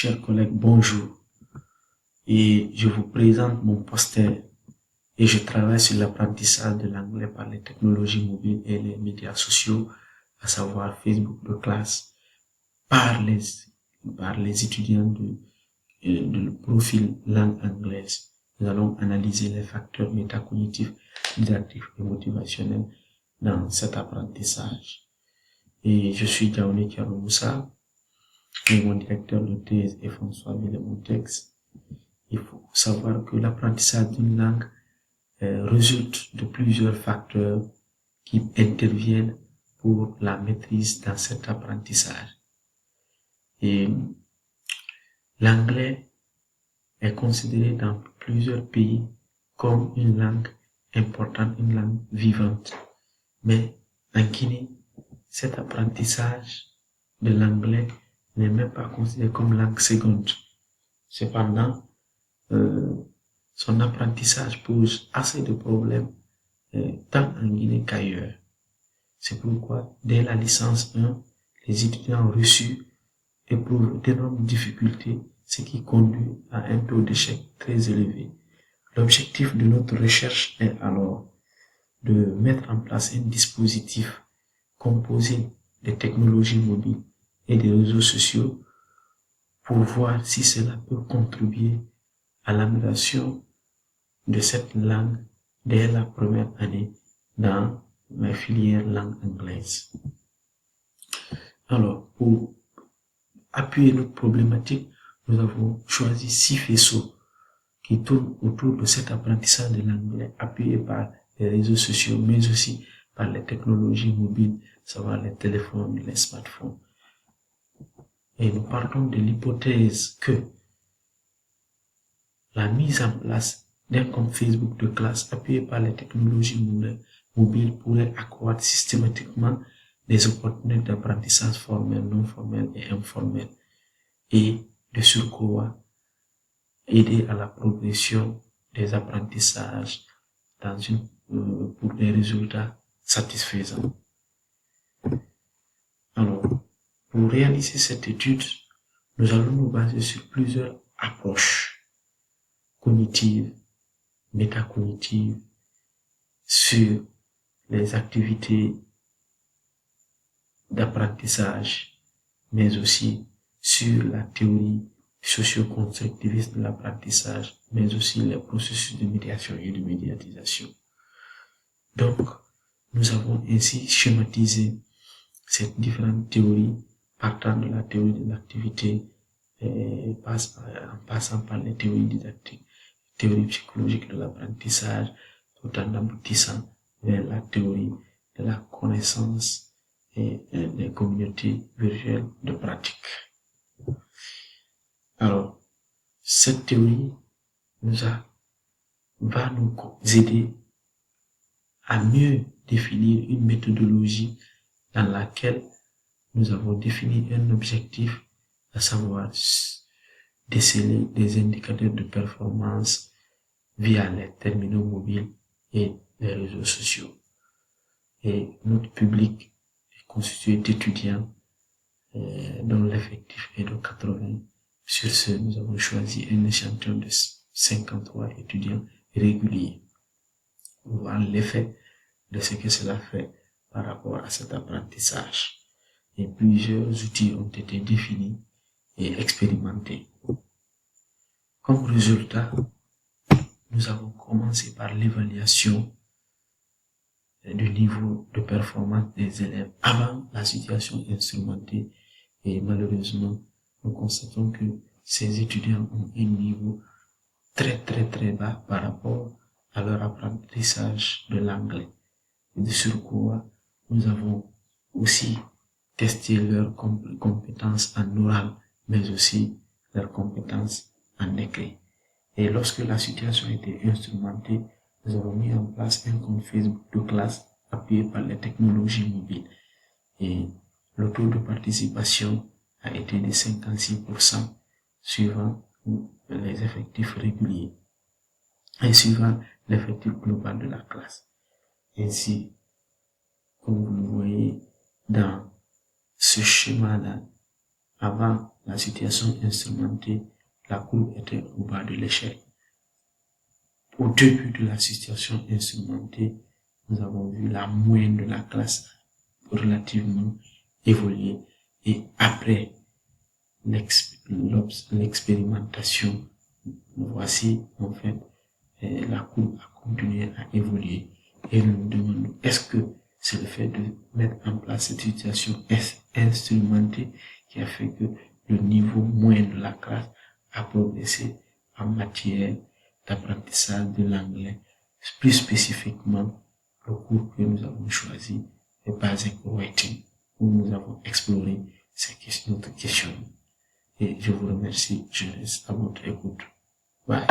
Chers collègues, bonjour. Et je vous présente mon poster et je travaille sur l'apprentissage de l'anglais par les technologies mobiles et les médias sociaux, à savoir Facebook de classe, par les étudiants de profil langue anglaise. Nous allons analyser les facteurs métacognitifs, didactiques et motivationnels dans cet apprentissage. Et je suis Diaoné Kiaroumoussa, et mon directeur de thèse est François Villemontex. Il faut savoir que l'apprentissage d'une langue résulte de plusieurs facteurs qui interviennent pour la maîtrise dans cet apprentissage. Et l'anglais est considéré dans plusieurs pays comme une langue importante, une langue vivante. Mais en Guinée, cet apprentissage de l'anglais n'est même pas considéré comme langue seconde. Cependant, son apprentissage pose assez de problèmes tant en Guinée qu'ailleurs. C'est pourquoi, dès la licence 1, les étudiants reçus éprouvent d'énormes difficultés, ce qui conduit à un taux d'échec très élevé. L'objectif de notre recherche est alors de mettre en place un dispositif composé des technologies mobiles et des réseaux sociaux pour voir si cela peut contribuer à l'amélioration de cette langue dès la première année dans la filière langue anglaise. Alors, pour appuyer notre problématique, nous avons choisi 6 faisceaux qui tournent autour de cet apprentissage de l'anglais appuyé par les réseaux sociaux, mais aussi par les technologies mobiles, savoir les téléphones, les smartphones. Et nous partons de l'hypothèse que la mise en place d'un compte Facebook de classe appuyé par les technologies mobiles pourrait accroître systématiquement les opportunités d'apprentissage formel, non formel et informel, et de surcroît aider à la progression des apprentissages pour des résultats satisfaisants. Alors, pour réaliser cette étude, nous allons nous baser sur plusieurs approches cognitives, métacognitives, sur les activités d'apprentissage, mais aussi sur la théorie socio-constructiviste de l'apprentissage, mais aussi les processus de médiation et de médiatisation. Donc, nous avons ainsi schématisé ces différentes théories partant de la théorie de l'activité, en passant par les théories didactiques, théorie psychologique de l'apprentissage, tout en aboutissant vers la théorie de la connaissance et des communautés virtuelles de pratique. Alors, cette théorie va nous aider à mieux définir une méthodologie dans laquelle nous avons défini un objectif, à savoir déceler des indicateurs de performance via les terminaux mobiles et les réseaux sociaux. Et notre public est constitué d'étudiants dont l'effectif est de 80. Sur ce, nous avons choisi un échantillon de 53 étudiants réguliers pour voir l'effet de ce que cela fait par rapport à cet apprentissage. Et plusieurs outils ont été définis et expérimentés. Comme résultat, nous avons commencé par l'évaluation du niveau de performance des élèves avant la situation instrumentée, et malheureusement, nous constatons que ces étudiants ont un niveau très bas par rapport à leur apprentissage de l'anglais. Et de surcroît, nous avons aussi testé leurs compétences en oral, mais aussi leurs compétences en écrit. Et lorsque la situation a été instrumentée, nous avons mis en place un compte Facebook de classe appuyé par les technologies mobiles. Et le taux de participation a été de 56% suivant les effectifs réguliers et suivant l'effectif global de la classe. Ainsi, comme vous le voyez dans ce schéma-là, Avant la situation instrumentée, la courbe était au bas de l'échelle. Au début de la situation instrumentée, nous avons vu la moyenne de la classe relativement évoluer. Et après l'expérimentation, voici en fait la courbe a continué à évoluer. Et nous nous demandons, est-ce que c'est le fait de mettre en place cette situation instrumentée qui a fait que le niveau moyen de la classe a progressé en matière d'apprentissage de l'anglais, plus spécifiquement le cours que nous avons choisi, le Basic Writing, où nous avons exploré notre question. Et je vous remercie, je reste à votre écoute. Bye.